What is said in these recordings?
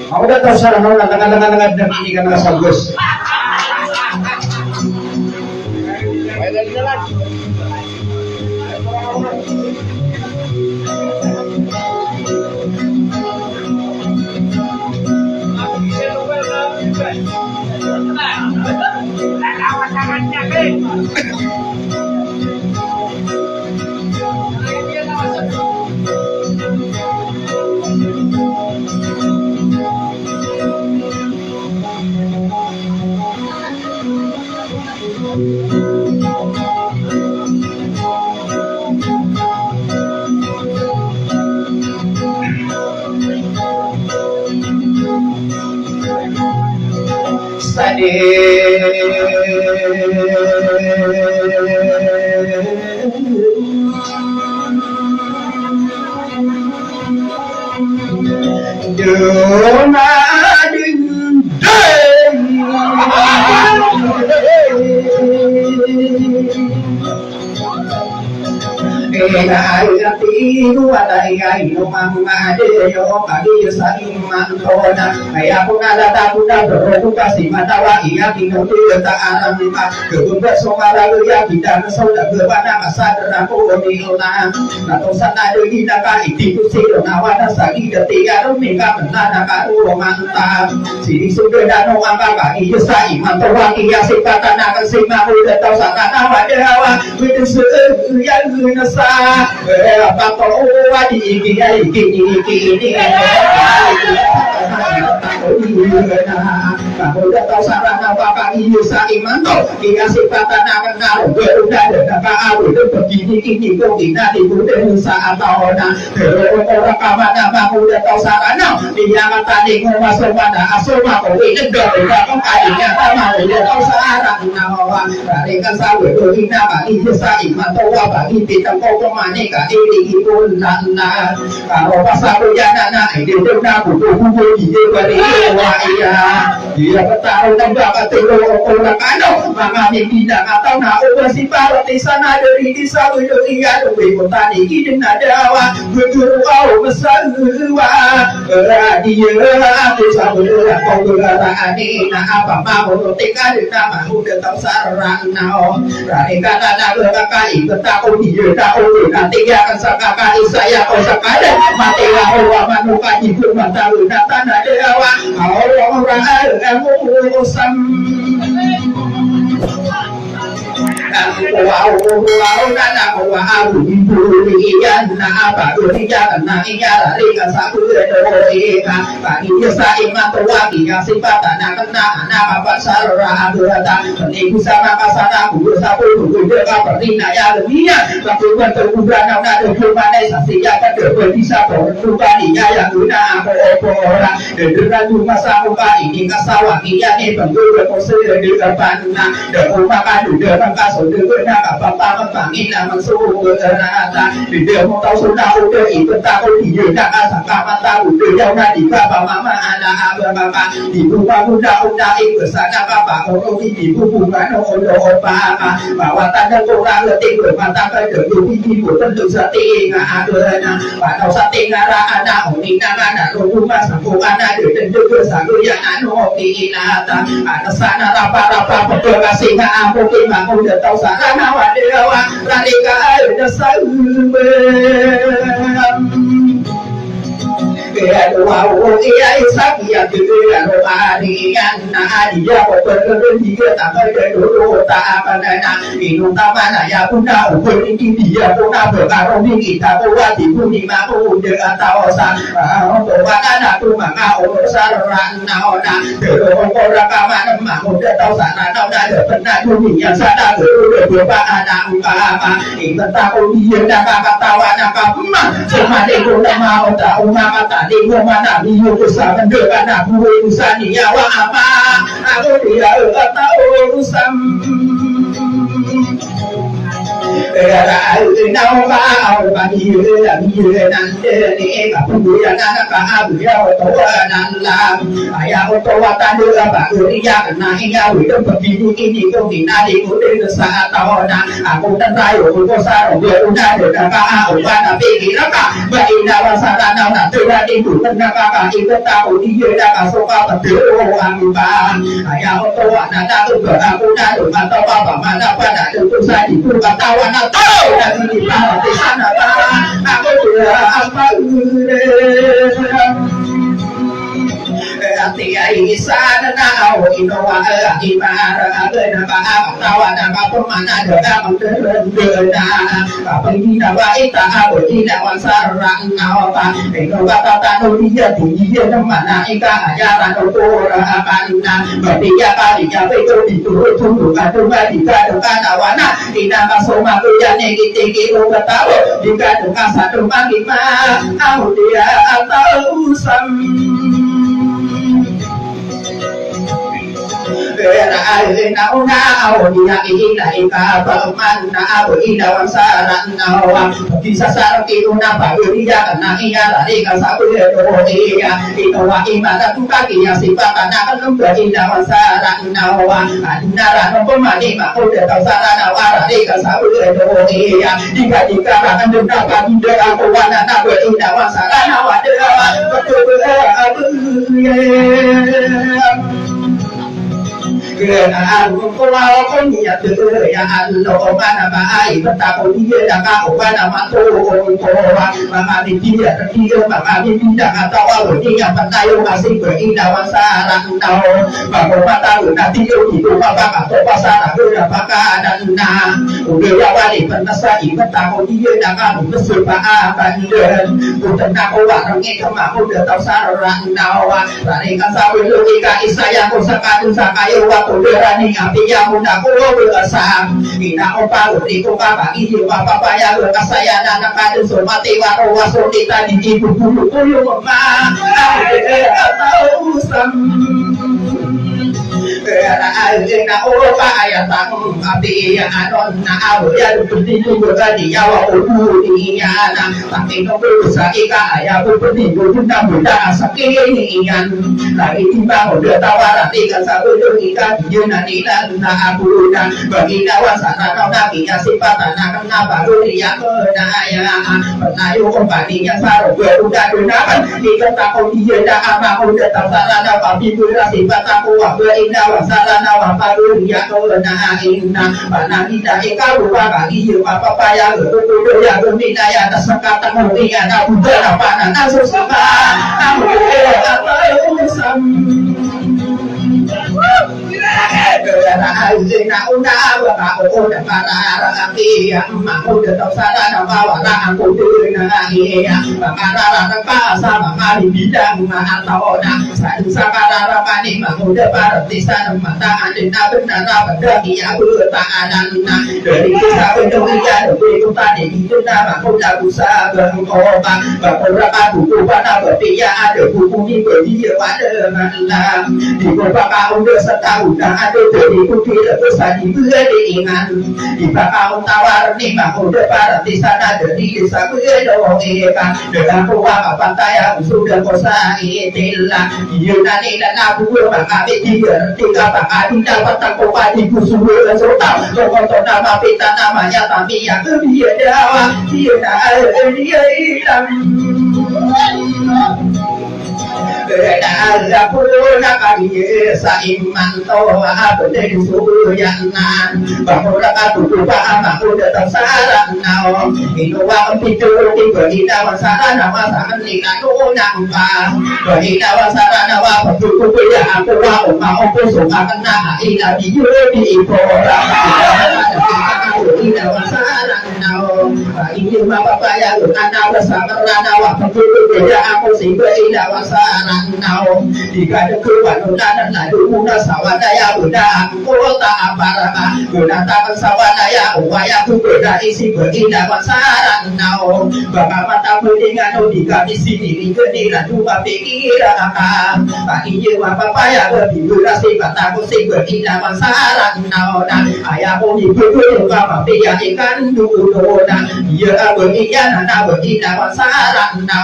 Ako na to sa ano, nangangangangan ng ini ka na salgos. Kaya kung nalata ko na bro kasi matawa iya kinutuyo ta aram pa kung sumarago ya kita na sa daga na masadra ko ni ona na to sa na di na ka iti ko silo na wala sa ida ti aro mi ka na na ka uro manta sini sudah dano ang ka iya sa iman to wa iya si kata na ka si ma ko da to sa na wa de hawa with su ya na sa pa to wa di iki udah tahu sarana bapak ini saiman toh dia sifatan akan naruh berudah dan kau itu begini kini kau tidak dibutuh saat tahun orang kawan nama udah tahu sarana dia kata di rumah semana asoma kau ini tidak kau kayaknya sama udah tahu sarana nawa dari kan sawit itu nama ini saiman toh bapak ini kau kemana kau ini pun nana kalau pasal yang nana ini sudah butuh dia beri iya dia ketahui dan dapat orang kano maka tidak atau nak operasi para di sana dari di satu iya lebih petani ini ada awak betul kau besar dia di satu kau berani nak apa mau tinggal di nama udah tahu sarang nao dari kata nak kakak ikut tahu dia tahu nanti dia akan sakak saya kau sakada mati awak manuka ibu mata nak tanah dewa orang kamu usam wow nana wow ibu iya na apa dia na iya lari ke satu eka bagi dia saiman tua dia sifat na kena na apa sarah berada ini bisa makasana ku sapu ku dia perina ya dunia tapi bentuk ubrana na de mana sasia ka de bisa berubah dia yang guna apa orang dengan masa muka ini kasawa dia ni bentuk kosel di depan na de makan de makan sudah nak apa panggil nama suruh nada dia mau tahu sudah udah itu tahu dia nak asal mata udah yang nak dikapa mama anak apa di rumah udah itu sana apa orang di bukan orang apa bahwa tanda orang letih bermata pada di tentu setengah ada pada setengah anak ini anak rumah sambung anak tentu satu yang anu ini nada ada sana apa betul kasih aku kita udah tahu sana nawa dewa radika ada sahabat ya wow iya isak ya dia rohanian nah dia betul dia tak ada dulu tak apa nana minum mana ya punah ukur ini dia punah berkarung kita buat ibu ni mau dia tahu sa untuk anak tu maka sarana naona orang orang kawan mau dia tahu sana naona ada pernah dunia sana dulu anak apa ini tahu dia nak kata anak apa cuma dia mau tahu maka di mana biu besar dengan aku urusan nyawa apa aku tidak tahu urusan nau ba ba ni la ni nan de ni ka pu ya na ka bu ya to nan la aya to wa ta de ba ri ya na ya wi do pa bi ni ko ni na di ko de sa ta na a ko tan dai ko ko sa ro de na de ka a o ba na bi ni na ka ba i na wa sa ra na na tu ra di tu na ka i ko ta o di ye na ka so ka ta de o an ba aya to wa na da ko ka ko na do ma ta ba ma na pa na de ko sa di ku ka ta wa na to na di ba de sa na ba a ko tu a ba ati ai sana na au ino wa ati mara na ba ta wa na ba ko mana de da ma de na ba ni na wa ita a ko ni na wa sa ra na ba ino ba ta no ni ya ti ni na ma na i ka ya ra no ko ra ba ni na ba ti ya ba ni ya pe to ni to to to ka to ba ti ka to ka na wa na ti na ba so ma ko ya ne ki ti ki ro ka ta wo ti ka to ka sa to ma ki ma au dia atau sam na una au ni na i na i ka ba man na au i na wa sa ra na wa ti sa sa ki una ba ri ya na i ya la ri ka sa ku le ro i ya i to wa i ma da tu ka ki ya si pa ka na ka lu ka i na wa sa ra na wa na ra no ko ma ni ma ko de ta sa ra na wa ra ri ka sa ku le ro i ya ti ka ra ka nu ka ba ti de a ko wa na ko i na wa sa ra na wa de wa ko tu a bu ye an ko la ko ni ya de ya an lo ba na ba ai ba ta ko ni ya ka ko ba na ma to ko wa ma ma ni ti ya ti yo ma ma ni ti da ka ta wa lo ni ya ba ta yo ma si ko i da wa sa ra na o ba ko ba ta lo na ti yo ti ko ba ba ka to ba sa na lo ya ba ka da na o de ya wa ni pa na sa i ba ta ko ni ya da ka mo su ba a ba ni de ko ta na ko wa ni ka ma ko de ta sa ra na wa ra ni ka sa we lo ni ka isa ya ko sa ka tu sa ka yo wa ko de ra ni a pi ya mo na ko lo sa ni na o pa lo ni ko ba ba i yo ba pa ya lo ka sa ya na na ka de so ma te wa ko wa so ni ta ni ki bu bu ko yo ma a de a ta u sam na o pa ya ta a pi ya anon na a ya lu ti tu ga ni ya wa o lu ni ya na ta ti no ko sa ki ka ya ko ni ko tu na mu da sa ki ni yan la i ti ba ho de ta wa ra ti ka sa ko ni ka ni na ni la na a bu na ba ni na wa sa na na ki ya si pa ta na ka na ba lu ni ya ko na ya ba na yo ko ba ni ya sa ro ko da do na ba ni ka ta ko ni ya da a ma ko de ta sa na ba bi bu ra si pa ta ko wa bu i na wa sa na wa pa lu ni ya ko na i na ba na ni da e ka ru wa ba ni yo pa pa ya ko ko ya ko ni na ya ta sa ka ta mo ni ya na bu da na pa na so sa ba na mo e a ta yo sam na una wa ba o da pa ra ra ki ya ma ko de ta sa na ba wa ra ko de na e ya ba ma ra ra pa sa ma ma ni bi da ma a ta o na sa ka ra pa ni ma ko de pa ra ti sa na ma ta an de na ba na ra ba da ki ya bu ta anan na de ni sa ko de ya de ko ta ni ki na ma ko da ku sa ba ko ba ko ra pa ku ba na ba ti ya a de ku ni ko ni ya ba de na la di ko ba ka on de sa ta u na a de ni ku ti la ko sa ni bu de ngan di ba ka on ta wa ni ma ko de pa ra ti sa na de ni sa bu de do e ka de la ko wa ba pa ta ya su de ko sa e te la yu na ni la na bu ba ka be ti ka ba ka ti da pa ta ko ba ti ku su la so ta ko ko to na ma pe ta na ma ya ta mi ya ke bi ya da wa ti na e ni ai lam da pu na ka ni sa iman to a bu de su ya na ba ko ra ka tu ba ma ko de ta sa ra na o ni no wa pi tu ti ko ni da wa sa ra na wa sa ni na no na ba ko ni da wa sa ra na wa ko tu ko ya ko wa o ma o ko so ka na i na bi yu bi ko ra ni da wa sa ra na o i ni ma pa ya ko na wa sa ra na wa ko tu ko ya ko si ko i da wa sa ra sarana jika keluar dan lalu sawadaya buddha kota parama guna tak sawadaya upaya kuda isi berindawan sarana bapak mata dengan jika di sini kediran dua pikiran bagi jiwa papaya berdurasi bataku si berindawan sarana ayah puni kudu bapak pia ikan dulu ia berian anak berindawan sarana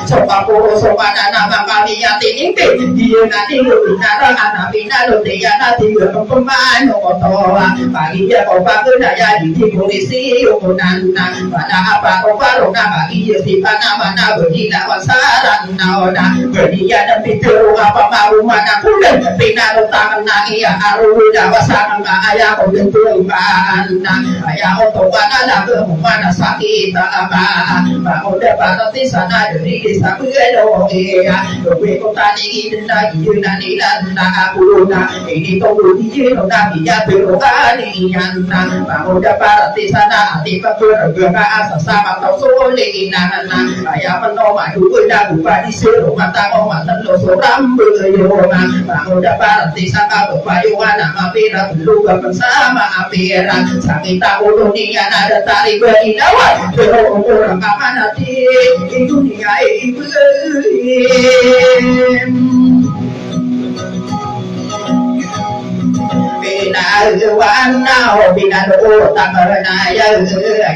sopa puro sopa nama kami yang tinggi dia nanti nara anak bina dia nanti pemain motor bagi dia kau pakai daya di polisi nana pada apa kau baru nama dia si mana berindawan sarana berdia dan pintu apa mau mana kuda bina tangan ia aruda wasana ayah kau tentu mana ayah otot mana mana sakit apa mau dapat di sana dari desa Pulau ya lebih kota ini dan lagi dan aku ini tahu dia nak dia berani yang mau dapat di sana tiba bergerak sama tahu solinan ayah penoma dulu dah buka di seluruh mata mata lo seorang berjona mau dapat di sana berpayuan nama pira dulu bersama apira sakit tahu dunia ada tarik berindawan orang mana di dunia ini bina luan nao bina luo tamarana ya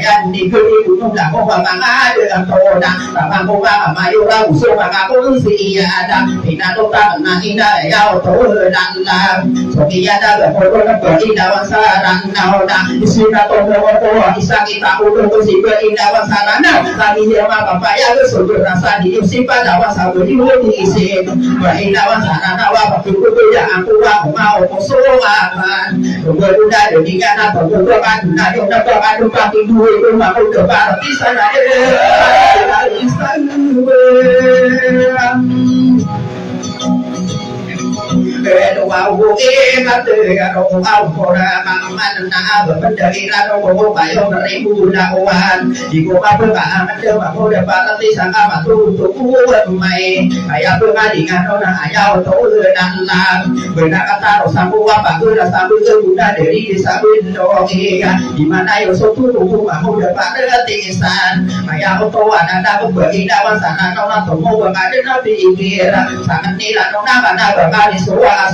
yang diberi gunung lah kau bangga dengan toda bangga kau bangga mayura usul bangga kau si ada bina luo tamarana ina ya toda dan lah so dia ada berkorban berindawan sarana dah isina toda toda isa kita udah si berindawan sarana kami dia mah bapak ya sudah rasa di simpan dawan sabu di isi berindawan sarana wa bapak ya aku mau musuh Berbuda dengan apa berbuat nak yang dapat adu kaki dua rumah udah barat di sana di sana Wow, kata karo awora mana na berdari lalu bawa bayar ribu lawan di kota perkara ada bawa dapat di sana batu buat mai ayah pengadingan orang ayah tahu dan lah benar kata sambu apa tu dah sambu sudah dari desa Bindo di mana yo suatu rumah dapat gratisan ayah tahu ada berindawan sana orang tahu ada nabi ikir sangat nilai orang mana berkali Soa,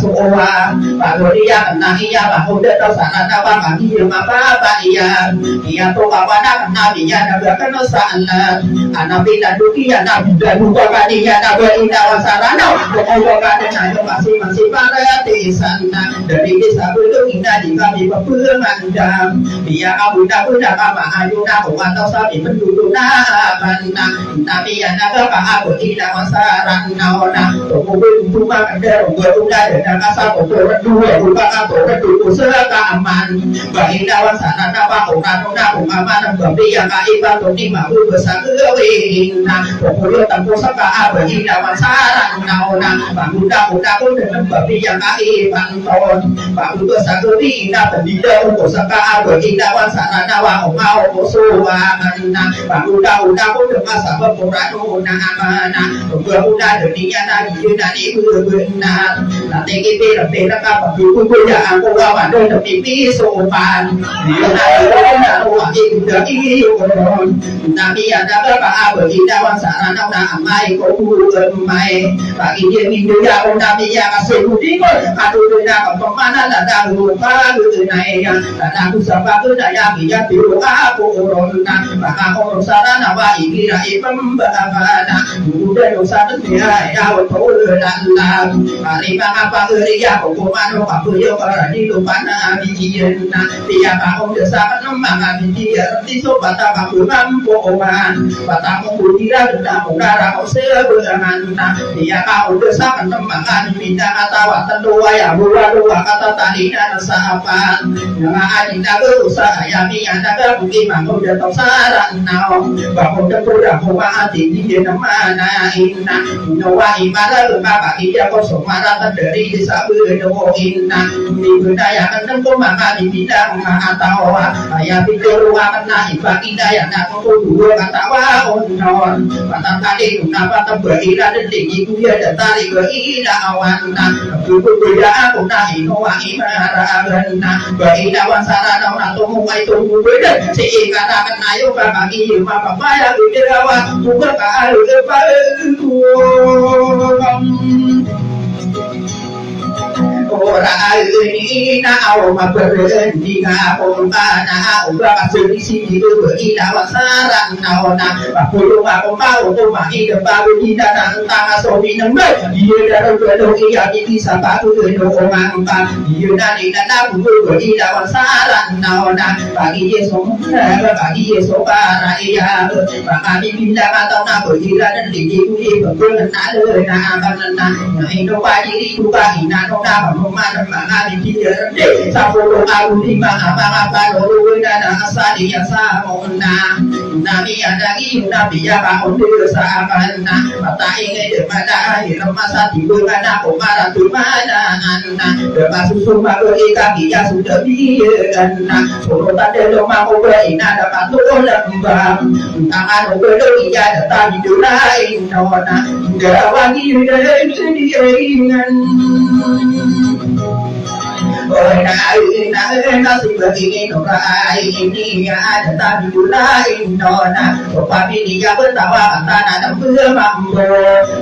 Pak Gloria kena iya, Pak Udah tahu sana apa kami apa iya, iya tu kawan nabi ya nabi kena sana, anak bila dunia nabi dan lupa kadinya nabi indah wasarana, pokoknya kadang masih parati sana, dari desa Bindo indah di kami berpengandam, dia kamu dah kama ayu nak atau sapi penduduk nabi ya nabi aku indah wasarana, pokoknya cuma ada udah dan asal kotoran dua bukan kotoran dulu serakaman bahindawan sana apa orang aman babi yang kaiban tadi mau besar kewin pokoknya tanpa saka bahindawan sarang naona banguda pun dengan babi yang kaiban ton baru besar kewin tadi dah saka bahindawan sana nawa mau musuhan banguda pun dengan sabab orang mana udah dunia dari benar nanti kita apa dulu punya aku kawan dan pipi sopan dia nak rumah itu dari nanti ada apa beritahuan sarana nak mai kau mai bagi dia minggu ya nanti ya kasih budi kau aduh dia kemana ada lupa naik ada aku siapa tu daya dia biru aku orang maka orang sarana wa ikira pembana udah dosa dia ya betul dan hari apa kerja hukuman apa yo para di lupa na bijian na dia kau desa nama bijian di sobat apa mampu oman batamu budira dan udara kau seberangan na dia kau desa nama minta kata watan dua ya dua kata tadi dan sahapan yang ada berusaha ya dia ada mungkin mampu datang saran nau bangun dan hati dia nama na inna nawa imara bapak dia kau semara dari desa bedo inna di budaya kan ko maka dibilang atau ayah pikir warna ibaki daya nak ko dua katawa onon patang kali kenapa terbeira detik iku ya datari beira awana berbeda aku nahi noa imara agana beira wasara na tomu mai tomu beda sehingga kan ayo bagi mama paya biderawa buka alu depan ora ini na au ma berhenti ngapun kana ora kasih di sini tuh ila wasaran na ona aku aku mau tuh mah ide baru di dalam tangan sobi nembe dia dalam bedo iya di sapa tuh do mangpa dia nani nana buku ila wasaran na ona bagi yeso bagi yeso para iya maka dipindah atau na berira dan di kuwi berkenan ada na kana na indo pagi di buka ina na mana mana di dia sapolo aku di mana apa dulu dan asali ya samona nabi ada ini nabi ya bangun desa mana mata ini di mana masa tidur ada komara di mana anak termasuk baru kaki ya sudah biar solo tadi rumah ina dapat lembang tangan berdua ya datang di lain nona gawagi dari sendirian na sebagai norai ini ada tadi lain nona tapi dia bertawa antara dan bermampu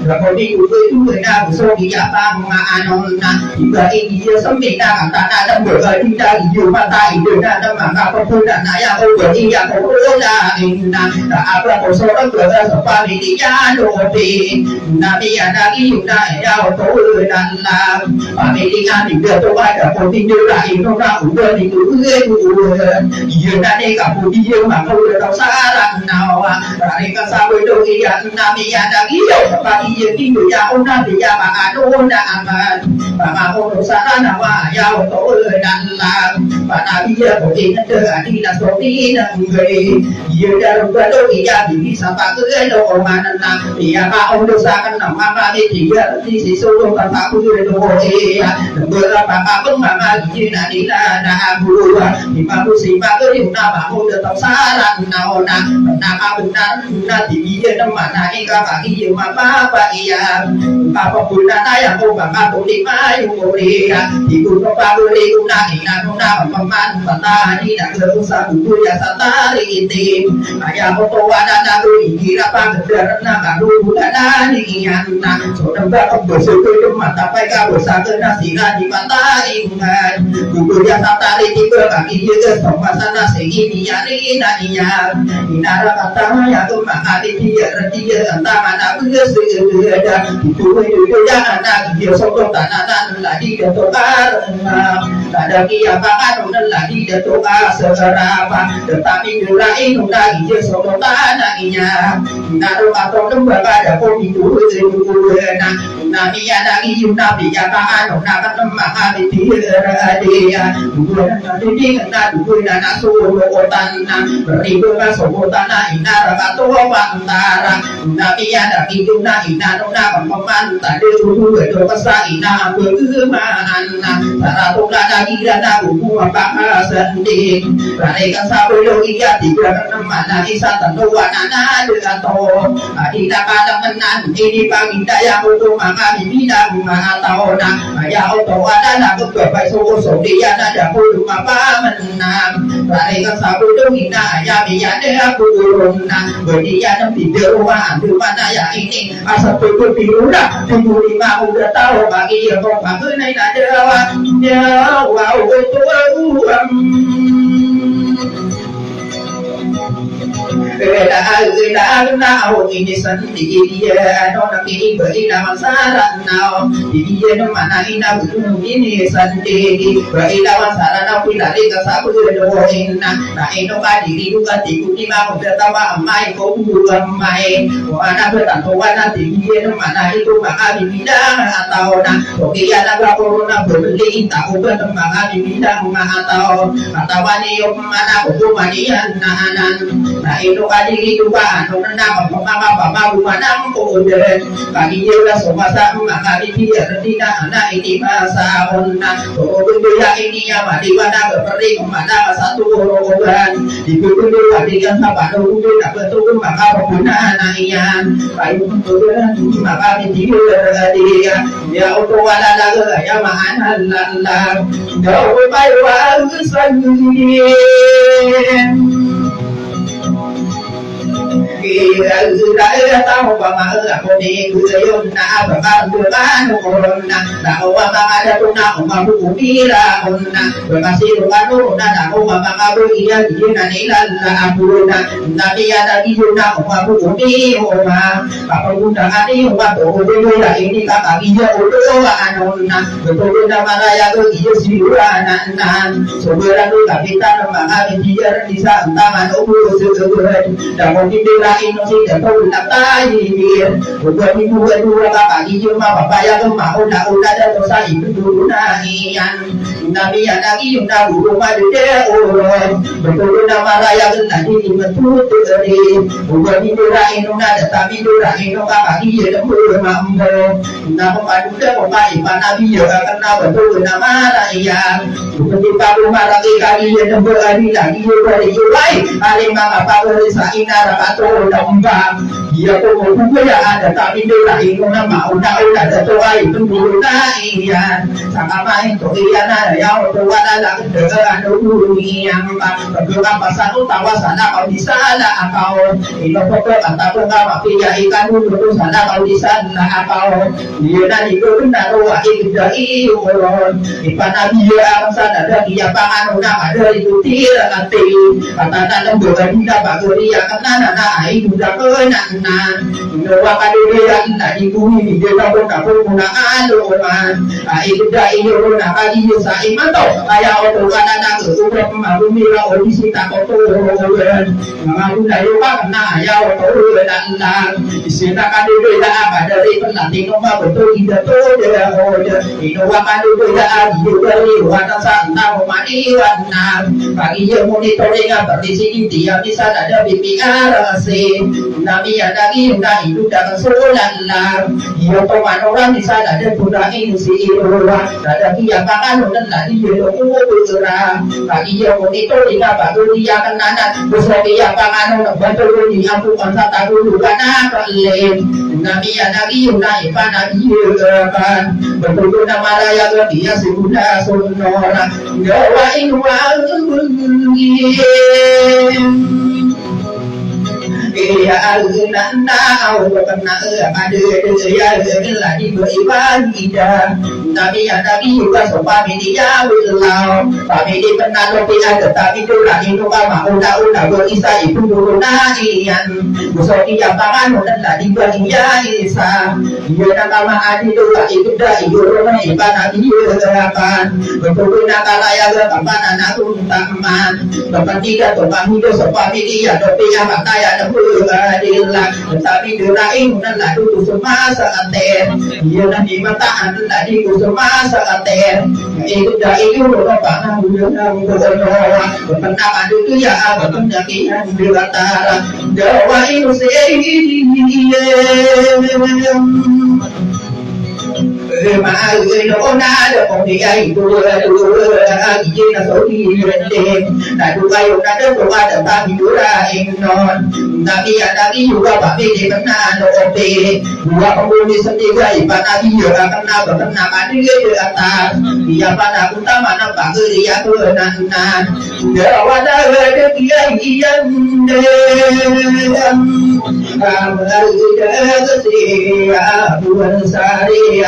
lapodi itu na busogi apa nona tiba ini dia sempina antara dan berarti dari mata itu dan maka pemuda naya berarti ya pemuda inna apa kosoran berasa seperti dia dobi nabi ada iuda ya tahu dan la tapi dia tidak tahu ada tindu lain orang udah dikurus iya nanti kamu dia maka udah tahu saran nawa dari kasabu itu iya nabi ada iyo tapi iya tindu ya orang dia maka ada aman maka orang saran nawa ya tahu dan lah pada dia boleh ada di nasrani nanggay iya dalam kado iya bisa pakai doa mana nak iya kau dosakan nama dia di sisulu tanpa kudu doa iya berapa kapan Gina dila na buwa imaku sipa ke na bahu tetap saran naona na benar na tibiye na mana ika bagi mama ba iya papa puna na ya ko baka ko di mayu ko ria di ko pa ko ri ko na ina na paman pata di na ko sa ku ya satari iti aya ko to ada na ko ira pa gedar na ka ru na ni iya na so namba ko so ko mata pa ka sa ke na sira di mata ingat Guru yang tatari tiba kaki juga sama sana segi niari nanya inara kata ya tu makari dia dia entah mana punya segera itu itu jangan nak dia sokong tanah lagi dia tukar ada dia pakai lagi dia tukar seberapa tetapi lain lagi dia sokong tanahnya naruh atau lembaga ada pun itu nabi ada nabi ya pakai nak lembaga dia bukan jadi kena bukan anak solo tanah beribu kan solo tanah ina rakato pantara nabi ada hidupna ina nona peman tadi dulu itu kesa ina berkemaan sarato ada kira na buku apa sendiri mereka sabelo iya tiga mana isa tentu anak dengan to tidak kadang menan ini paminta yang untuk maka bidang mana tahu na ya auto ada nak berbaik solo dia ada puluh apa menang mereka sabu hina ya biar dia puluna berdia dan video andu mana ya ini asal pukul birulah tunggu 5 udah tahu bagi yang kau pakai naik ada wajah wow itu Nao ini sendiri dia nona kini beri nama saran nao dia mana ina butuh ini sendiri beri nama saran nao pilih kesabu doain nah ino kadiri juga tiku lima bertawa amai kau amai wana bertantuan dia mana itu maka bidang atau nah oke ya naga corona berbeli tahu bertembang di bidang atau wani mana kudu manian nah ino adi duka anu nama pama bumanam kuuden bagi jela somasa mangari dia tina anak ini masa onna ya ini ya mati wana berperi kemana satu rogan di kudu adikan apa kudu tak betul maka pembina naian baik kudu maka dia dia ya untuk wala laga ya mahal lalla jauh bayu sendiri Kira tahu bama aku ni kuyun na bama bukan corona tahu bama ada tuna umaru kira corona bermasih baru na tahu bama baru iya dia nilan na apuna tapi ada dia umaru kira apa guna ani waktu dulu ini kakak dia udah anona betul nama raya dia siurana nan sebenarnya kita nama dia di sana udah sebenarnya dan mungkin Indonesia dan pemerintah Thailand, bukan ibu dua kakak hijau mama bayar kemau nak udah ada dosa ibu dulu naian, nabi yang lagi yang tahu rumah dia orang, betul nama raya benar ini betul dari, bukan ibu Indonesia tetapi ibu kakak hijau dan bermampu, nama manusia pemain nabi yang kena betul nama raya, bukan di rumah lagi kali yang berani lagi dari Julai, alimang apa berisa inara atau domba dia pun ya ada tapi dia itu nama udah sesuai itu naian sama main tuh iya ya waktu ada dengan dunia berdoa pasal utawa sana kau di sana kau itu pokok atau enggak ya ikan dulu sana kau di sana kau dia dari itu benar wah itu dari ulun ipan dia akan sana dari dia pangan udah ada itu tidak nanti kata dalam berbeda bagi dia karena itu udah kenanan doa kadulian di bumi dia tak penggunaan doa itu dah ini orang lagi bisa iman tau ayah orang kadang sudah pemalu mila audisi tak kotor orang malu dah lupa karena ayah orang dan istilah kadulian apa dari pelatih nomor betul tidak tuh dia orang itu doa kadulian juga liwat sana mani warna bagi yang monitoring apa di sini dia bisa ada BPRC Nabi yang lagi udah hidup dalam solar dia teman orang di sana ada sudah ini si orang ada dia makan dan tadi dia bergerak bagi yang monitoring apa dia kenanan besok dia makan orang betul dia bukan satu dulu karena kalian Nabi yang lagi udah ipan dia kan betul nama raya dia sudah sonora doain ya alunana awal kena ada ya lagi beribadah tidak tapi juga sopan dia wilau tapi di pernah lebih ada tapi juga itu mama udah berisa itu dulu naian besok dia pangan dan tadi beria isa dia nak mama adi juga itu dah itu rumah ibadah dia kan betul nak raya kapan anak tu taman tempat tiga tempat hidup sopan dia tapi yang matanya ada adilah tapi diraing dan lalu semasa aten dia nanti mata anda di semasa aten itu dari itu apa yang berdoa pendapat itu ya apa pendakian di antara doa itu Maafkan aku dia itu dia sorry dan juga yang ada doa tentang duraing non tapi ada juga pakai di benar oke dua penghuni sendiri pada dia kena dia di atas dia pada utama nampak dia kenanan dia wadah dia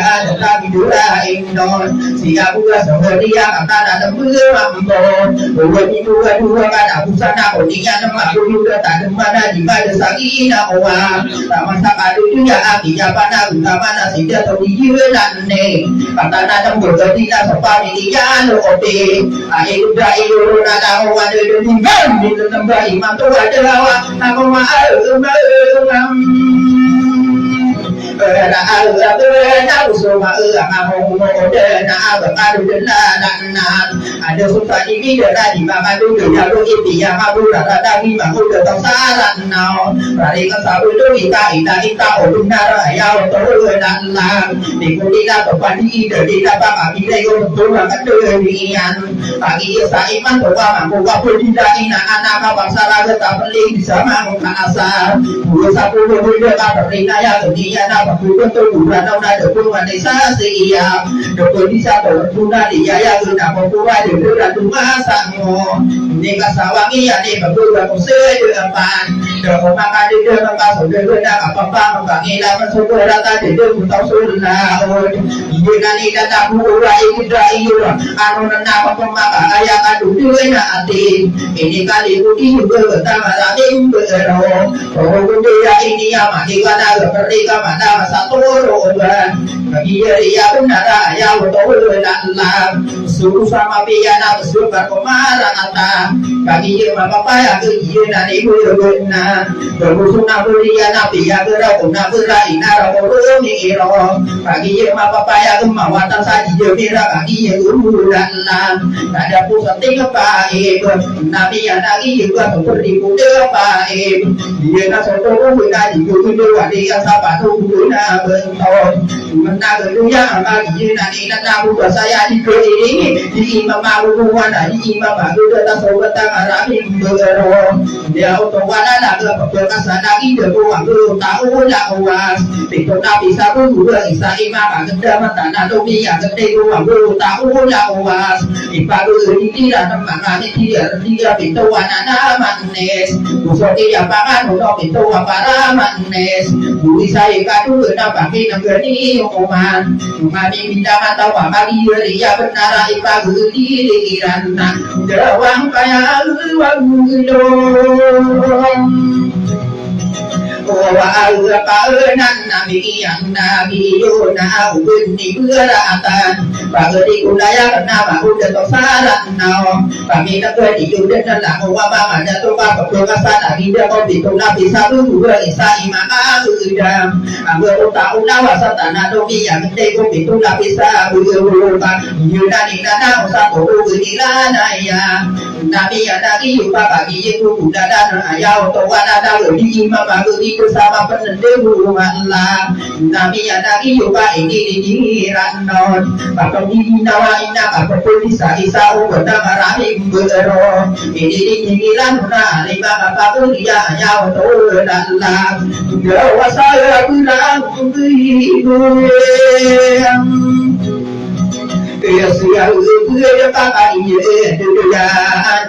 yang tapi duraing non siap buat dia kata ada berambon dua kada busana kodinya nama juga tak mana di pada sakina oa sama sakadu juga akhirnya pada mana sida tahu dia ne kata ada bergantilah sepami dia lo oke air udah iru nada oa de tinggal di tempat imam tu ada lawa nama na na so ma ma mo na ba ka du na ada sultan ini da di ma du ya do ti ya ma du da di ma du da sa ran na rari ka sa du ita o du na ra ya o to na ni ku di la to pa di da ba ma bi dai o to na ka du ni an pagi sa iman to ba ma ku ba pu di da ina ana ka ba sa la ta peli di sama ka asa ku sa pu du da ka ri na ya ni ya na ba ku to du ra na da ku ma ni sa si ya do ko di sa to du na di ya ya na ba ku wa de ra tu ma sa ngo ni ka sa wa ngi ya ni ba ku ba ku se de pan do ko ma ka de ma ka so de na ka pa pa ka ngi la ma so ko ra ta de ku ta so la o ni na ni da ta ku ra i da i yo anu na pa pa ma ka aya ka du de na ati ini kali ku di ku ta ma ra de ku ro ko ku de ya ini ya ma di ka na ka ri ka ma na sa to ro ba bagi ya benar ya to la suruh sama piana suruh berkomara ata bagi ye mama paya ke ye na ni ku ye na berusun na beria na pia ke ra na bera ina ra ro ni ro bagi ye mama paya ke mawatan sa ye mira bagi ye uru dan la ada pusat tinggal pa e na pia na ki ye ka to ri ku de pa e ye na so to ku na ji ku de wa de ya sa pa to ku na ben to na ke ya ma ye na ni na ku saya di ini di mama ruwan di mama udah tak sobat tangarami berero dia untuk wana ke perkasan lagi dia buang dulu tahu lah uas itu tak bisa udah isa ima kagenda mata domi yang gede buang dulu tahu lah uas ipadu ini tidak teman dia pintu wana manis busuk dia pangan untuk pintu para manis bui saya kadu nak pakai negeri oman mami minta atau mama dia benar ipa giliran jawang kaya wang wa al-qa'nan nabiyan nabiyuna ubni beratan bagadi ulaya karena bahu dan tosaran nao kami nak di yudan dan lahu wa ma ada to ba ko ka sa da dia ko bi to na bi sa bu ba isa imama udam ambo ta una wa sa tanah do bi yang de ko bi to na bi sa bu ba yudan ni na sa ko bu ni la na ya nabi ya nabi yu ba ba bi ye ko da da ya to wa da da di imama bu bersama penentu Allah nabi ya nabi yoga ini di ranon bakal di nawa ina apa pun bisa isa ubah marami bero ini di ranona lima apa pun dia ya untuk Allah jawa saya bilang ibu sia uya pakai ye dia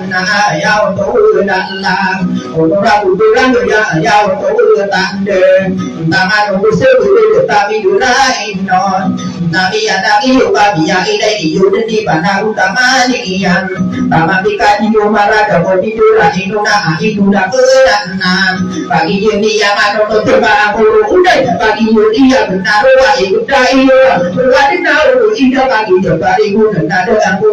na ya untuk Allah orang bukan ya untuk tande tangan usul tapi lain non nabi ada iyo kami yang ini iyo di mana utama ni yang taman dikaji umara dapat tidur inu na itu dah keranan bagi ini yang ada coba aku udah bagi dia benar wa itu dah iyo berarti tahu itu bagi bari guna nado aku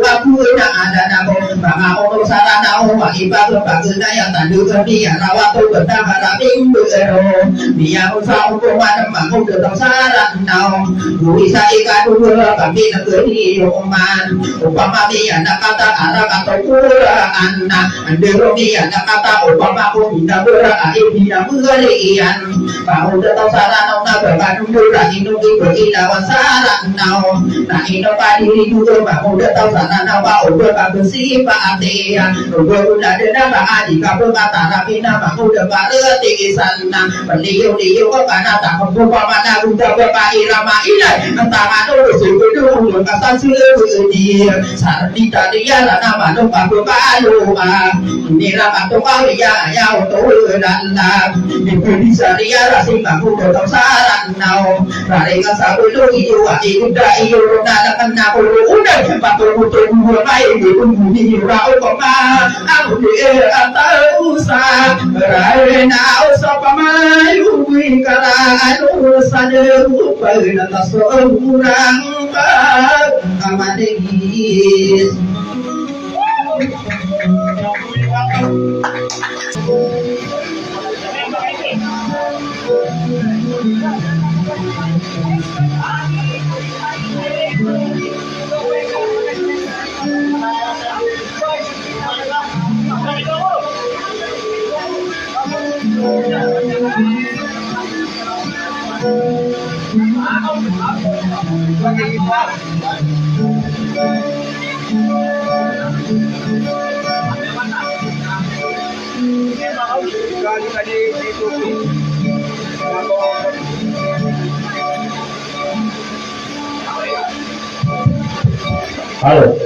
na ada nabo mama ono sarana o iba baguna yang tandu kami yang rawat tu betama rabing bero dia usaha untuk mana mampu tetap saran nao bisa ikat dulu kami nak beri oman upama dia nak kata arah atau Quran andero dia nak kata upama aku minta berah dia berian mau tetap saran nak berbanding dulu ini beri lawan saran nao nah ini padi juga mau tahu sana nama udah bagus sih pak Atia udah ada nama adik kamu kata tapi nama udah berarti sana beliau kok karena tak mampu mana udah bapak irama ini entah mana sudah udah kata sudah dia sardi tadi ya nama tuh bapak balu ini nama tuh kau ya untuk dalam itu bisa dia rasih mampu tahu saran nau mereka sabulu itu udah iyo dalam kena udah patul putul gua baik di bumi rau koma aku dia tahu sa berana usah pamayu kara anu saja pada tak seorang amadis Halo.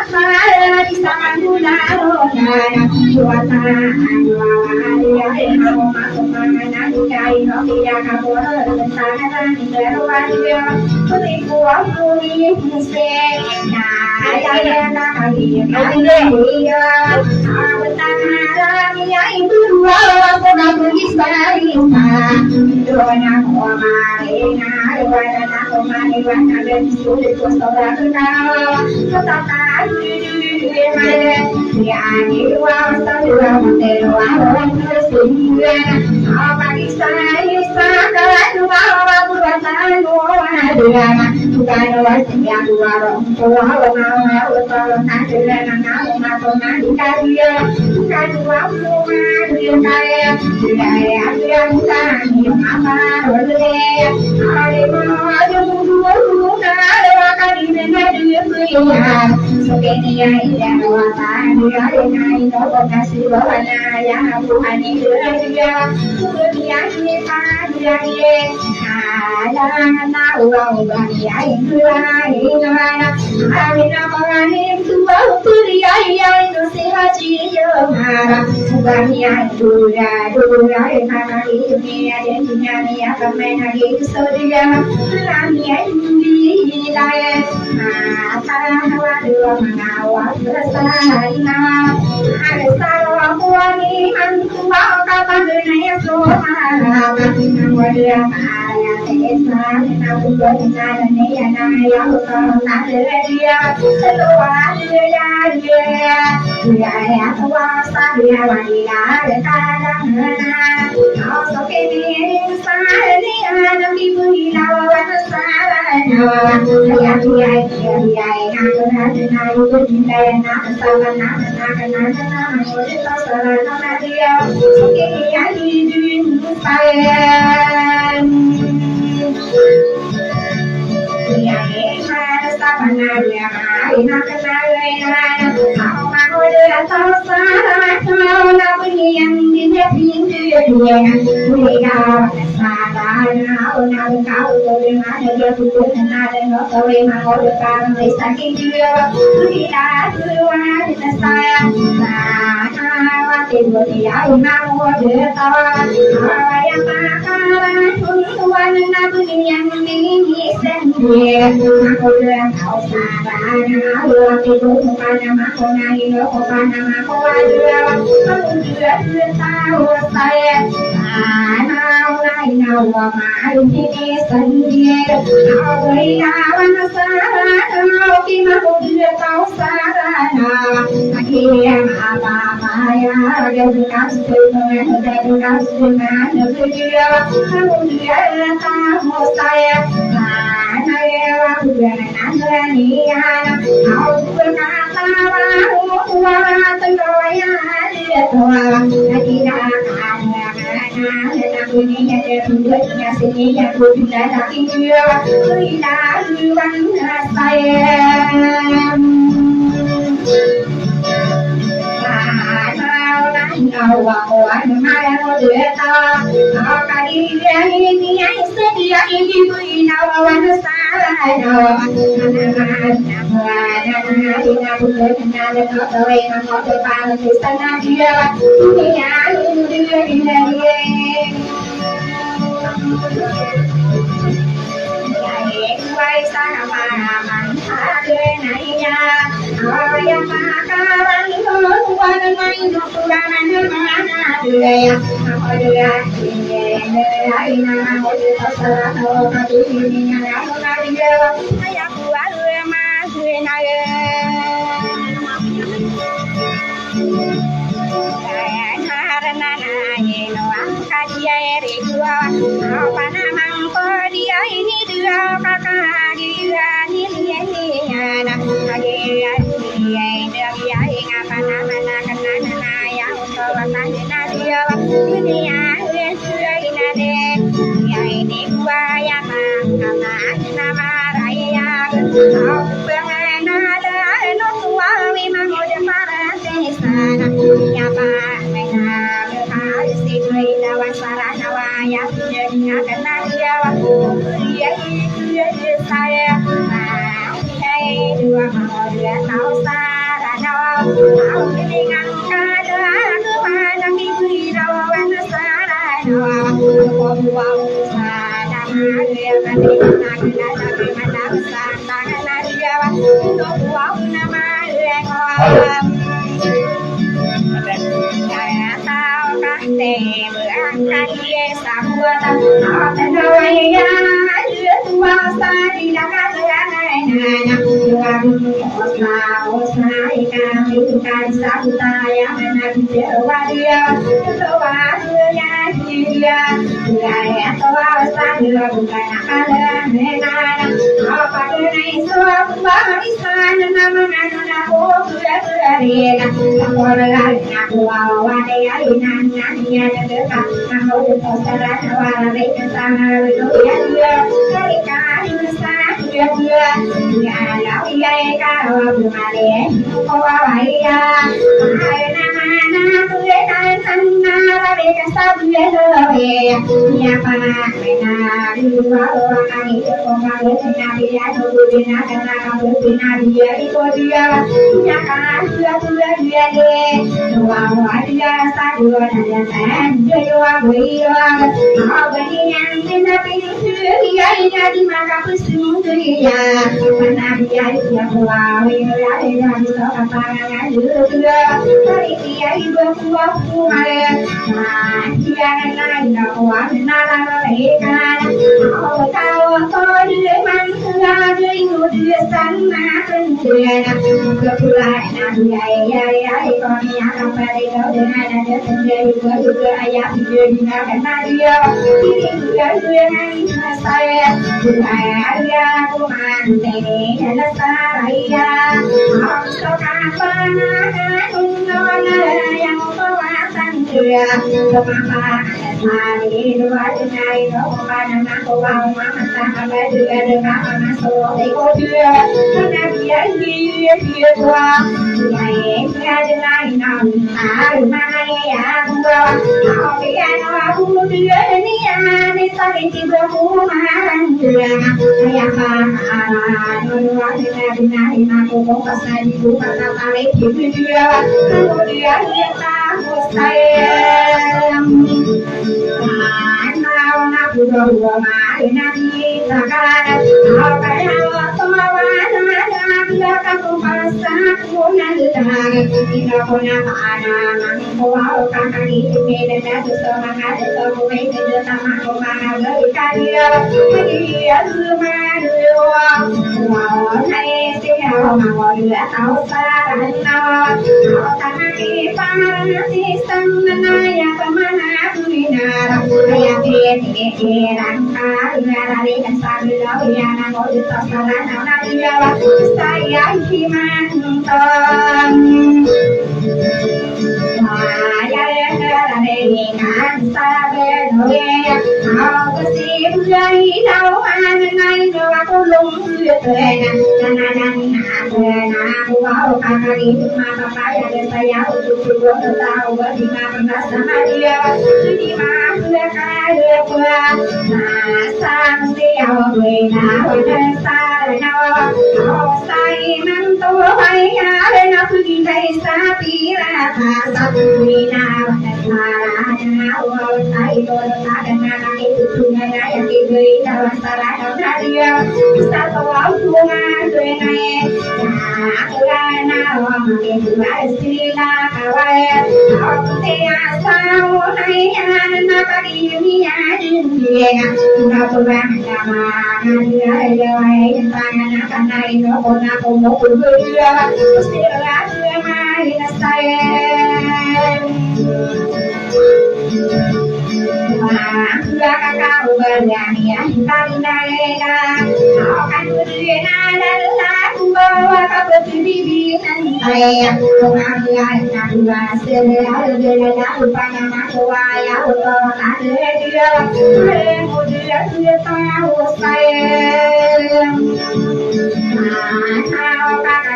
mahal di sana guna Juata dia mau masuk mana dikai no tidak kamu tangan di luar dia penipu aku ini nah ya nak dia tangan dia itu aku nak pergi sarima doanya marina doanya nak marina dan sulit kusabar kau katakan ya ni wa sadwa mtewa wa apa kisah sakalan wa buatan wa bukan wasiya dua orang tua wa utara nadena nama nama dikaya bukan dua rumah dikaya dikaya yang tani apa boleh hari mau dua rumah akan dibenar Sokenia ida watan dia dengan itu kasih bawana ya Tuhan itu dia dunia ini dia ada uang ya itu mana amina mengani tua dia itu sihaji yomara bukannya dunia karena dunia dan dunia dia kemana gitu saudara dunia ini dia dua mengawal bersama ada sarwa kuani antua kapan dunia semua kemudian ada desa aku benar dunia naya kalau ada dia keluar dia kuasa dia wanita kadang kau kini sari ada ibu lawan sarana dia Hãy subscribe cho kênh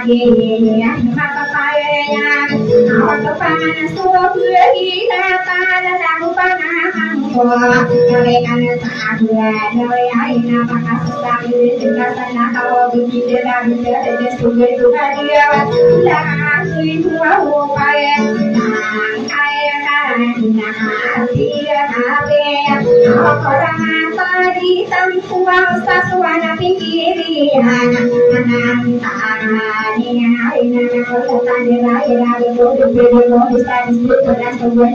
Ghiền Mì Gõ để không bỏ lỡ di tampuang sa suwana pikirian anantara niya ina ko tanira ira ko bebe mo sa disiplinnya sebuah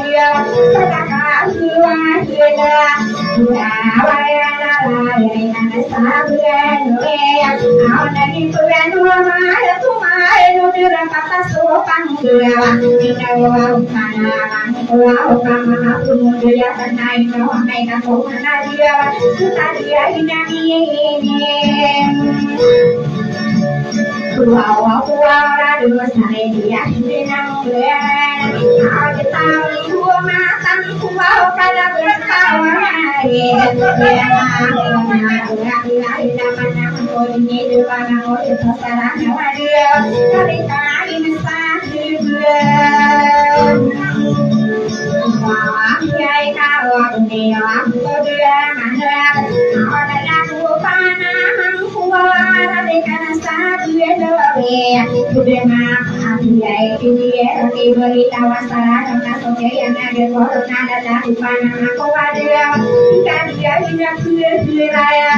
dia sadaka suwa hila waya la ina sabuan we ana di tuan mama tu mai no dira kata sopan dia ina wa kana wa kana tu dia tanai no mai ka ko na dia dia ina ni Kuala dua saya dia senang beran, ada tahu dua makan kuala pada berkawan. Dia mana kau ini dua nama itu salah nama dia. Kali tadi mesah juga. Wah, kiai kawak dia aku dia mana ada aku panah kuala dekat satu sudah maaf ya dia beri tawasan karena soke yang ada corona dan di mana aku ada kan dia tidak beraya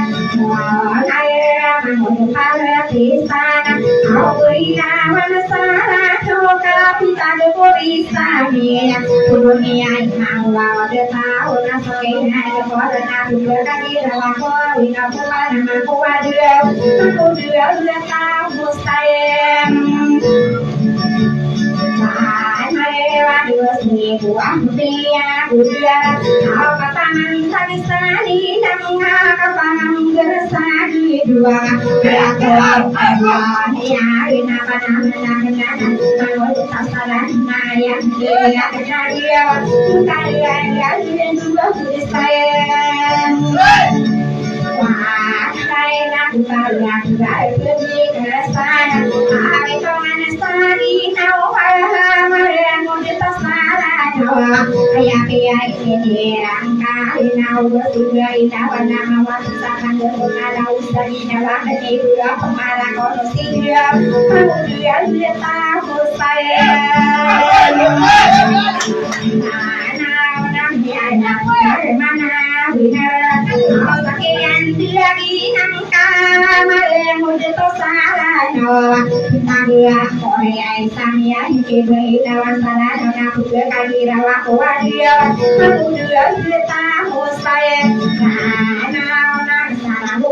saya mau pada di sana aku ina mana sana kalau kita ada bisa dia dunia yang ada tahu nah soke yang ada corona juga kan dia aku ina pada aku ada aku juga tahu sayang Marewa dua seribu dia kau kapangan tadi sani nangga kapangan bersadi dua berakal ya ina panah kalau kita salah naya dia dia kalian yang dua sayang wah saya nak pergi ke sana hari kawan sani tahu yang kita salah ayah ini rangka inau bertujuan indah nama wasakan berpengaruh usai nyawa dari dua pemarah korupsi dia kemudian dia tahu saya mana benar pakaian dia di angka malam udah tersalah dia korea saya diberi lawan salah dan aku kali rawat dia aku juga tahu saya karena salah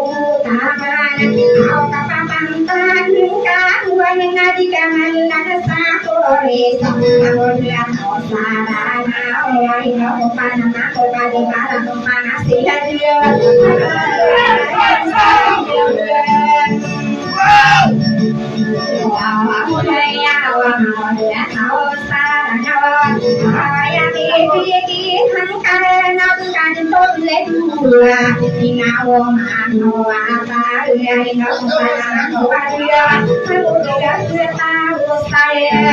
taman kau kapan kau yang ngadi kaman ada satu aku dia kau salah orang kau panah aku pada malam panas dia aku saya orang dia tahu salah saya pikir hangkan kan boleh dua inau anu apa dia inau apa dia aku tidak tahu saya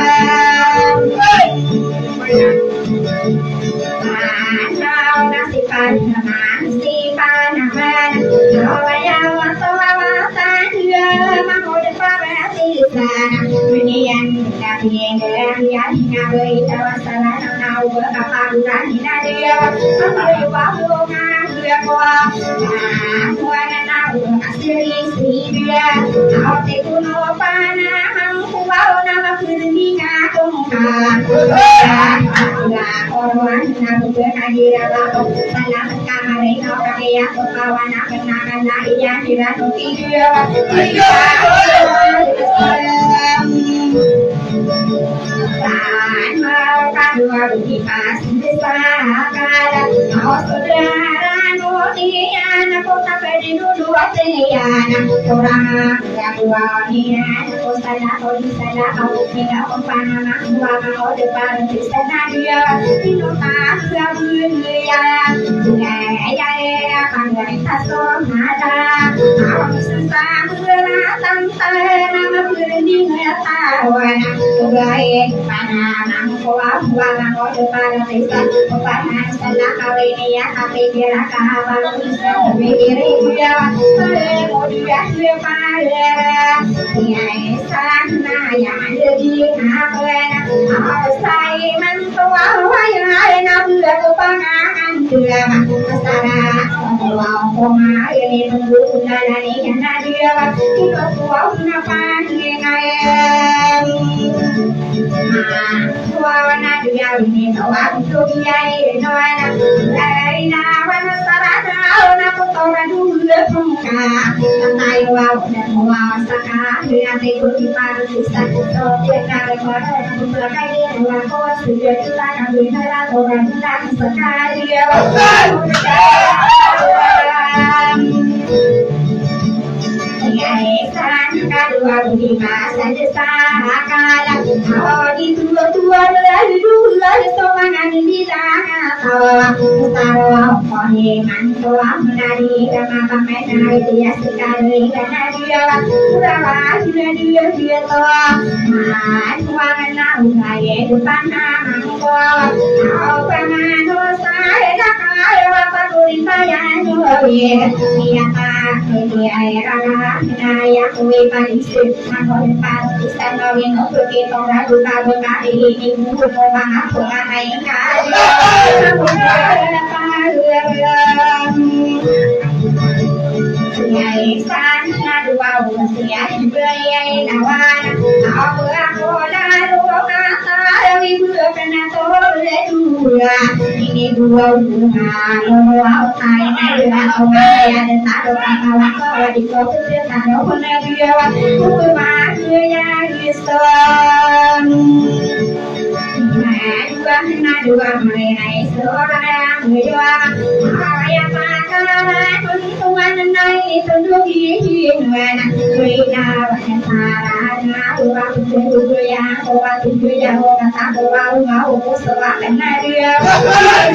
nasi panaman kalau yang waktu dia mau deparasi sana dunia tapi dia ngabei tawasalah nau berkaparan dia aku bawa dia kuat kuat nau asli dia kau tekuno panah kuau nama perninga tongkat orang nau berkahira salah kamar kau kakek kawan kenangan iya kira dia dan mau kadua di pas besar kau saudara nunia aku tak pergi dulu tiana orang kadua dia aku salah kau di sana kau tidak panah mau depan di sana dia tidak tak dunia ya panggil tasong ada aku susah beratang nama berdiri tawan kebaik panah kuat kau depan desa panah sana kawin ya tapi kira kabar bisa mikir dia mau dia pada ya sana yang jadi apa saya mentua yang ada nak pangan dia sana wow koma ini tunggu undangan yang dia kita kuat napa dengan suara dia ini tawa untuk dia noana laina wana sarana ona kotora dulu pungka tayo wa wa saka dia itu diparu bisa so dia kare kore belakang dia wa ko sudah kita kan bisa orang tak sekali dia kadua lima saja kala di tua lalu tomangan di tanah tawa koneman tua menari karena pakai dia sekali karena dia dia tua wangan ugai depan mangko pangan saya kaya apa kurita yang dia tak dia ya kuwi panisip aku depan pisan ngawin untuk kita buka ini buku pemaham pengahay kali Yai san dua usia berayai lawan aku lalu kata dari dua kena toleh dua ini dua bunga mau kai naya omaya dan tahu kawan kau di kota tahu pernah dia aku masih ya Islam dua mengenai seorang dua ayat makanan Tuhan naik tunduk hidupan Wina wanasarana dua tujuh yang tujuh yang kata dua mau sewa kena dia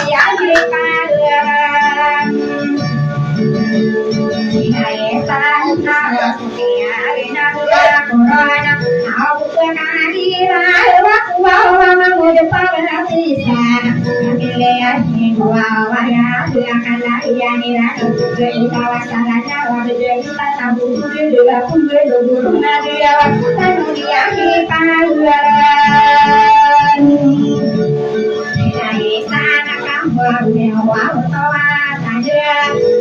yang dikalian Inai sana ya ina dua corona aku kehadiran waktu depan berhasil Akhirnya bahwa ya akan lahian dari kawasan Jawa berjuta tabung dua puluh nadia lalu dia hiparan dari sana kamu dewa utawa saja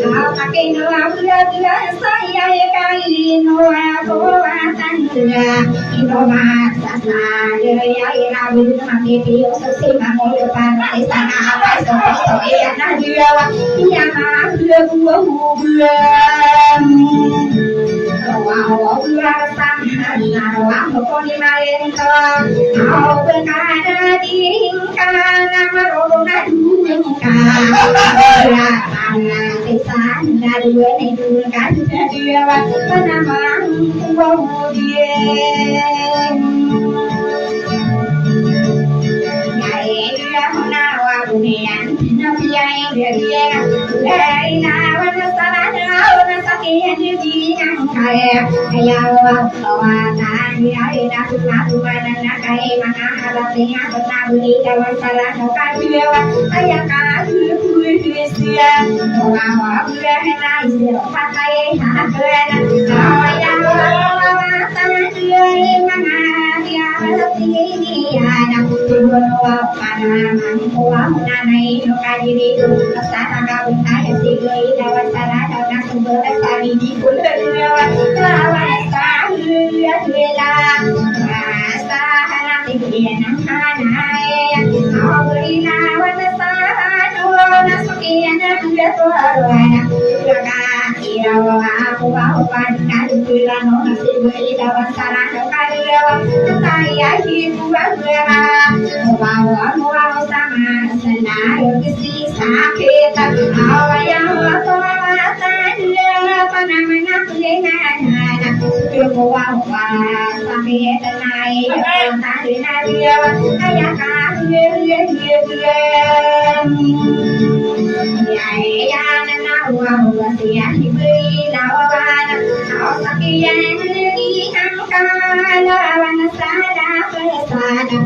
kau pakai doa bila saya kali doa kuatan dia itu masa saja ya irabu mati piu sesi bangun depan sana apa so ya nadia yang ada dua bulan wow rasa nawa pokoni main to kau berkata diingkan marona duka ya pisan dari dua itu kan dia nama wow dia Bunian, nabi yang dia dari nawan sarana sakian di yang kaya kaya watan dia ina tuan kaya mana halatnya berbudi kawan sarana kaya kaya kaya kuisia bawa berhena istilah pakai hakran kaya watan dia mana dia halatnya ada tuan wana kuah nanai nukadiri kesana kawin kaya sigli lawan sarana nak sumber sari di bulan lawan sahaya wela sahana tibiana hanai awri lawan sarana nasukiana tuarwana jaga irawa aku pandan bulan sigli lawan sarana kaya kaya hibuan bawa sama senario kisi sakit awalnya waktu panamnya lengan kemuang sakit naik tadi nadia kayak kasih ya nawa wasia diberi lawan sakit di angkala lawan sada pesada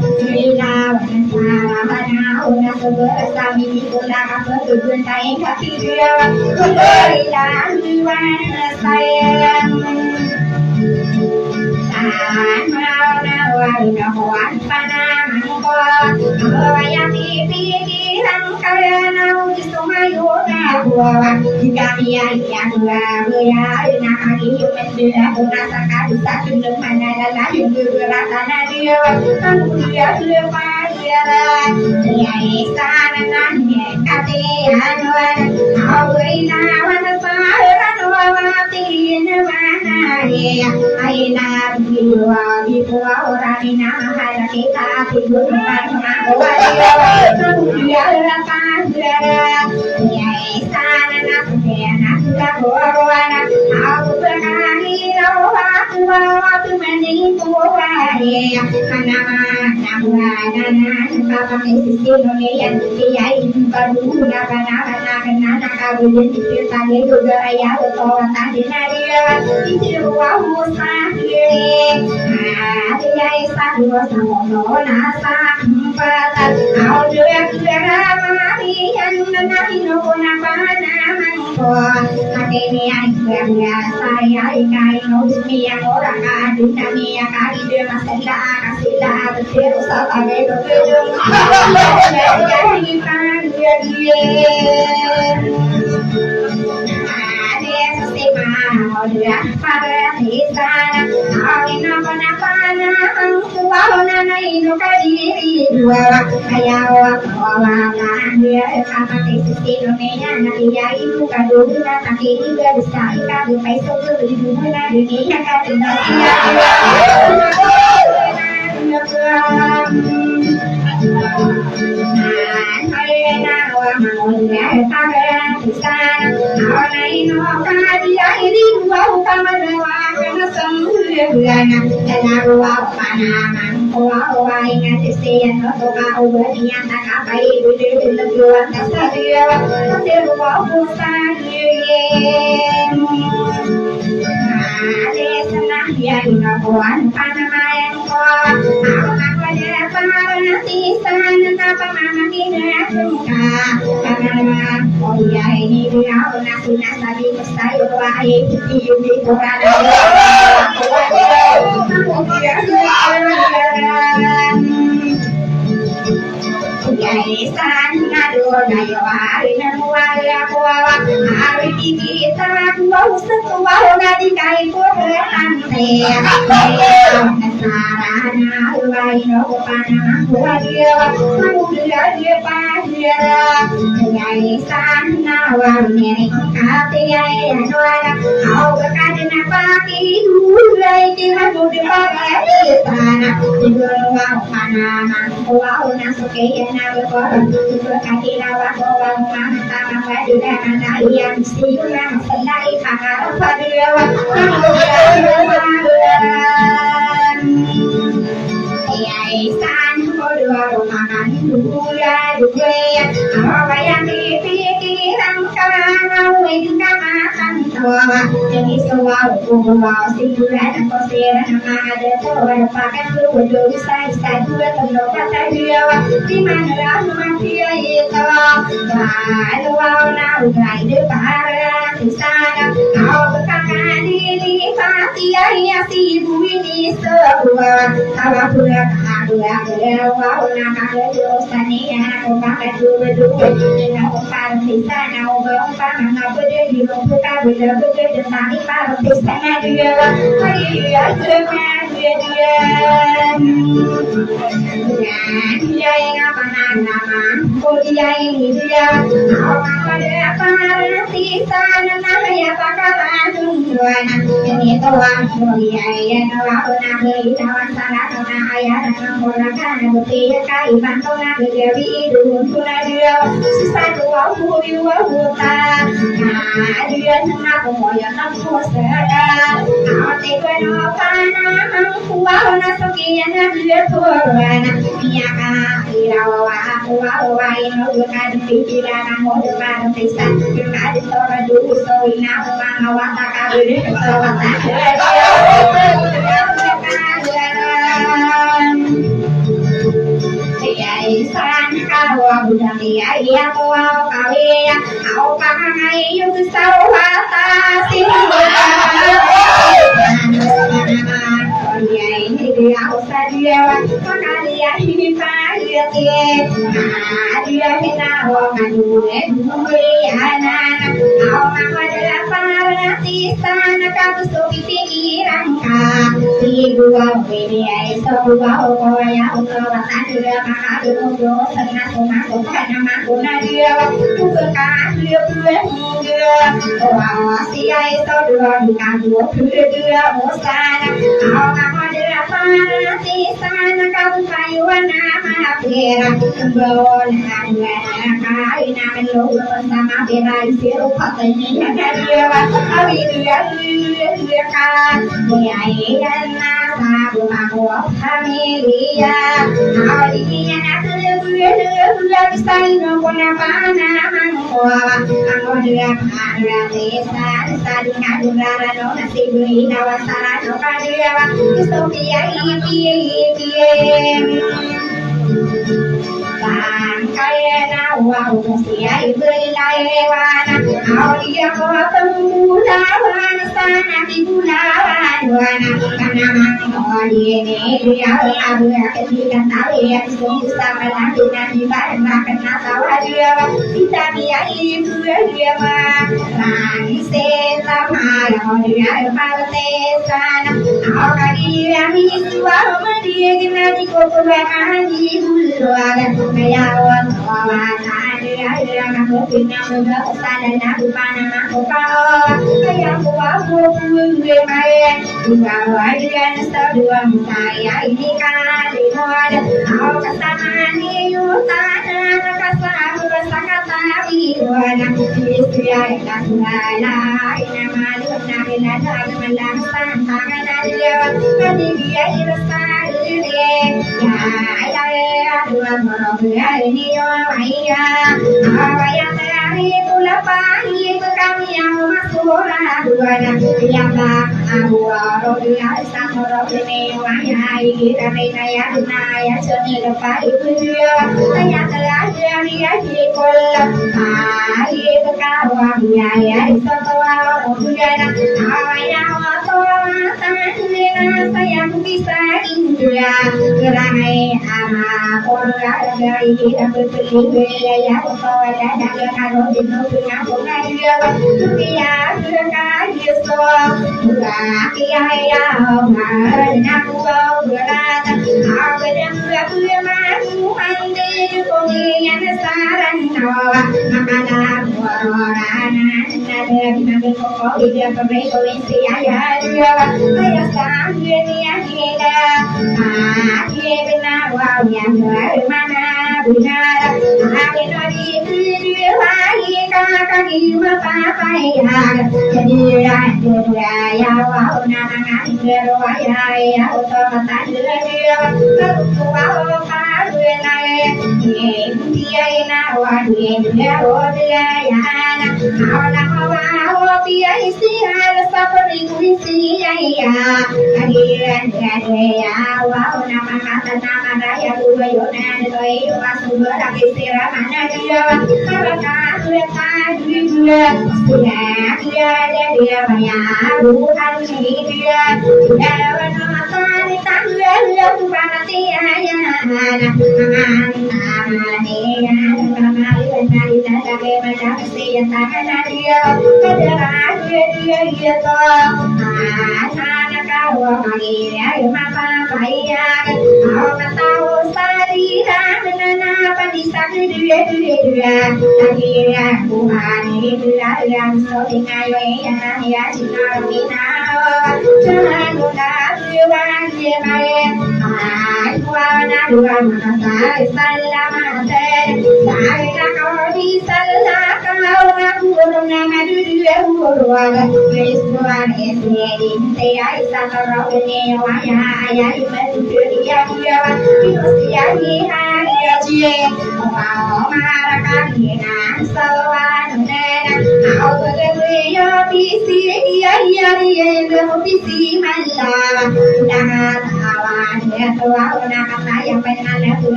lawan sada una bersami guna apa tujuan saya kaki dia berilah luar sayang Nawan panang ko Bayang pipikiran kaya na Gusto ngayon ako tua jika dia yang berbeda dengan kaki menjadi merasakan bisa tunduk mana dalam berrasanya dia kamu dia lepas dia dia istananya katian kau inawan saharan wawatin mana ya aina biwa biwa orang ina hanya kita tidur mana kamu dia lepas dia dia istananya katian Kawana, aku berani rawat waktu menikuaya, karena nabuana bapak istri Indonesia dia itu baru karena kabin itu tadi juga ayah betul tadi dia itu wow sakit, dia itu sama nasa empat, kau juga ramai yang menarik nona Kakeknya yang saya ikai nusmi yang orang adil kami yang kali dia masih kasihlah betul sampai betul jadi kan dia dia pada sana awin apa na ino kadiri dua ayawa dia apa kesini nya dia itu kado tapi juga bisa kado peso itu dunia kadina dia dia dia kita orang dua anak awak ada para tisana kamu sopi pikiran si gua ini itu gua ya untuk dia maka dulu tengah tengah nama guna dia bukan dia dia wah si itu dua kamu dia musana awak ada para tisana kamu kayuan nama pera boleh kali nama lu sama pera siru patenya dia awi dia kan dia iana sabu aku familia awalnya aku dia bisa nunggu mana aku dia ada desa tadi ngadu rano nasi beli nawasara noka dia Sophia Kayana wow sia ibulawana aulia ko pembulawan sana dibulawan wana kana mangoli dia abu ketika tahu ya bisa melati nanti barang kena tawa dia kita dia itu dia mah rani selama dia parte sana au dia miswa dia kena di kopakan di bulawan kayawan kawan ada kamu punya muda sana nak panah kau kayak aku punya main dua wajan sedua saya ini kali ada aku kesana ni utana kasaku sakata biwana istri ada kala ina malu nabi nada malam tangan dia tadi dia irasari ya dua orang ini ya awalnya dari pula pagi kami yang masuk dua yang aku orang dia satu orang ini wahai kita ya naya seni lepas itu dia saya terakhir dia di kolam hari kawan ya satu orang dia awalnya saya bisa India gerai anak orang dari kita berpilih ya kalau ada kalau di punya punya dia dia berkaya so dia ya aku berat aku yang bermahu ande pengen saran makanan orang ada di kok dia berpolisi ya dia saya sang dia kita dia benar wow yang mana benar aku dari dia lagi kakak di mata saya jadi ya wow nama dia ya otomatis dia wow paru dia nawa dia ya wow dia isi ada seperti isi ya ya wow nama kata nama daya gua yonan itu masuk berarti sirah mana dia kakak dia dia banyak bukan dia tadi tanggal bukan dia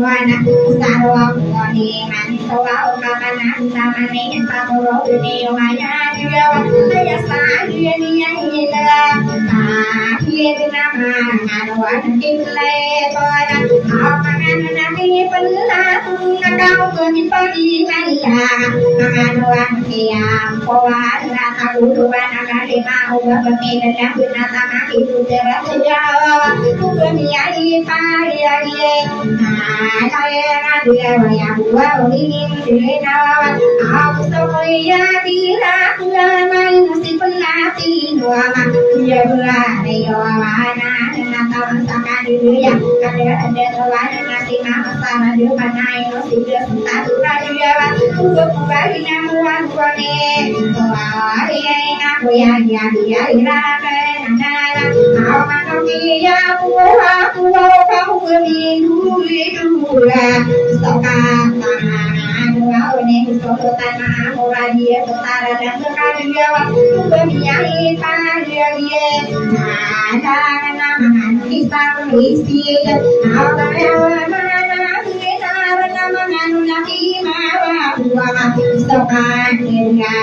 wana sarwa kuni man tawa kamana samane saporo ni waya dia ya saya ni ila akhirna manwa dinle toya amangan nabi pella nakau kuni pagi mala manwa kia powa rata kuduan akade mau bagi dan binata maki tudera jawa kuni ai paya ye saya dia yang buat ini dia aku soya dia main mesti pelati dua dia berani mana dengan taman sangat dia ada kawan ngasih nama sama dia panai mesti dia satu dia untuk kembali namuan kone wah dia aku ya dia irakan aku mau dia aku kamu berdua sokan tangan dua ini sokan murah dia setara dan sekali berbiaya pada dia ada nama kita berisi apa yang mana kita nama nanti marah sokan dia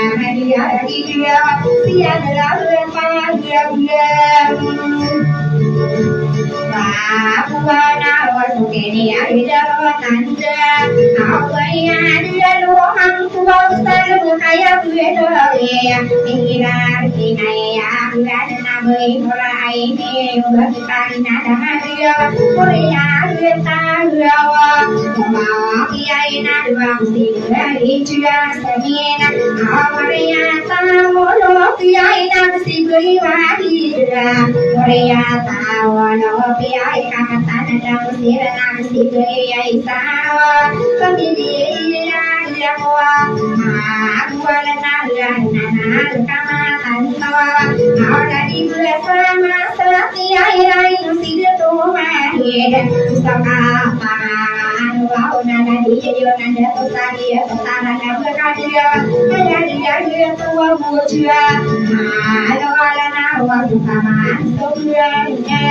tiada pada dia Wana waktu ini ada tanda apa yang dia luang tua besar kaya berdua ya pikiran kita ya ada nama mulai ini udah kita nada dia Korea kita lawa mau kiai nada sih dari dia sebenarnya Korea tahu lo kiai nada sih beriwadi Korea tahu lo kiai kata ada musir nasi beriya isawa pemilihan dia kuat aku ada nana kama tantawa ada di bersama setia irai musir tuhan ya sekarang wow nana dia nana tadi setara dan dia dia tua muda ada nana waktu kama sebenarnya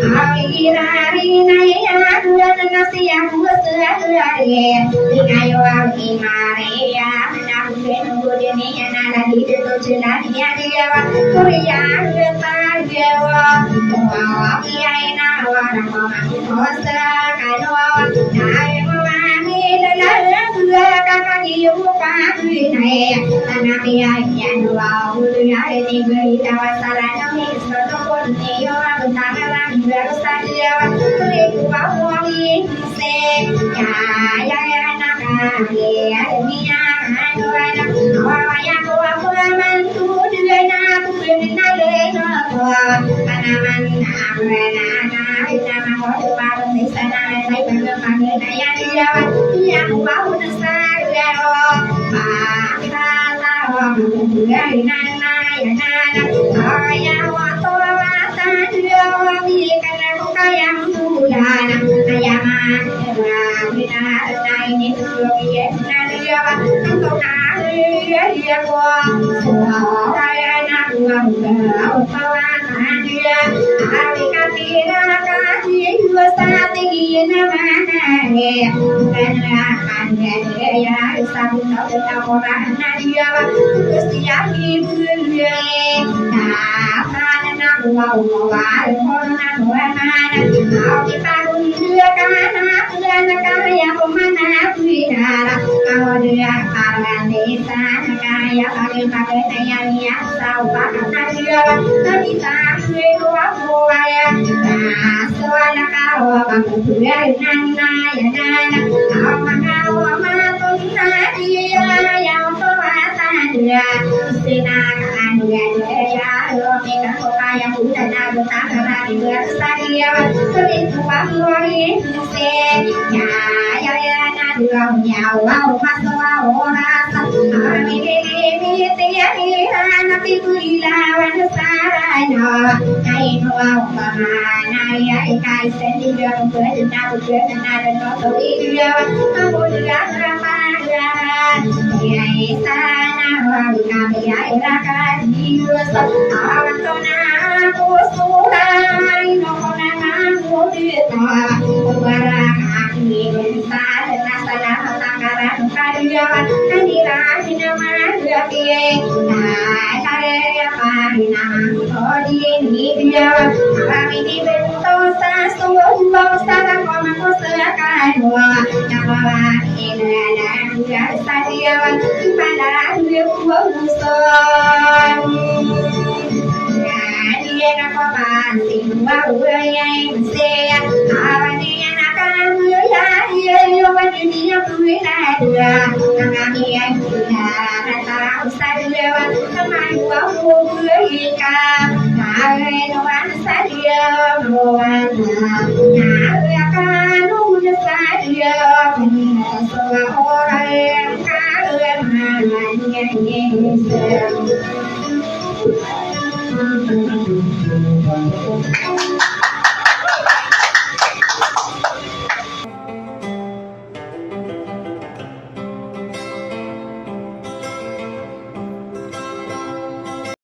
hari naya dua nasi yang besar ikayo aki Maria aku nunggu dunia nada di situ celahnya dia Korea besar dewa aki aina orang mama kosa kanwa nai mami lala dua kakak ibu pakai anak dia yang dua ulia ini berita wasalah ini suatu pun dia bersama baru saja beriku bahwa ini ya nak ya dunia anak orang yang aku mantu dengan aku dengan anak-anak nama baru di sana saya berpanggil saya dia yang baru saya kata dari nana ya waktu dia karena bukan yang bulan ayaman kita ini tuh dia dia untuk dia saya nak buat kawan dia hari katira kasih dua strategi mana ya karena ada dia satu orang dia setiap dia wow corona mau kita dunia karena kaya pemana pidara kalau dia karena desa kaya pakai tayanya tahu karena dia kita dua buaya soal kau bangun dia nana ya nana kau matun dia yang tuatan dia sinar dia lo kita yang udah nabi tak lagi bersadia begitu waktu ini ya nabi nyawa maswa orang kami ini tiada nabi kuilawan sarana kain wow mana ya ikai sendiri berdengar dan foto dia kamu juga ramadan ya sana kami ya irakan jiwa orang tona aku surai nona aku dia barang dia kanira nama dia nah cara apa nama oh dia kami di bentuk sasungguh sana koma kosakan nama ini dia sadia pada dia bukan dia nak pasti baru yang saya awak dia nak kamu ya dia lupa dia punya dia kami yang kita tahu saja teman aku mereka kami doan saja doan nah akan udah saja semua orang kalian yang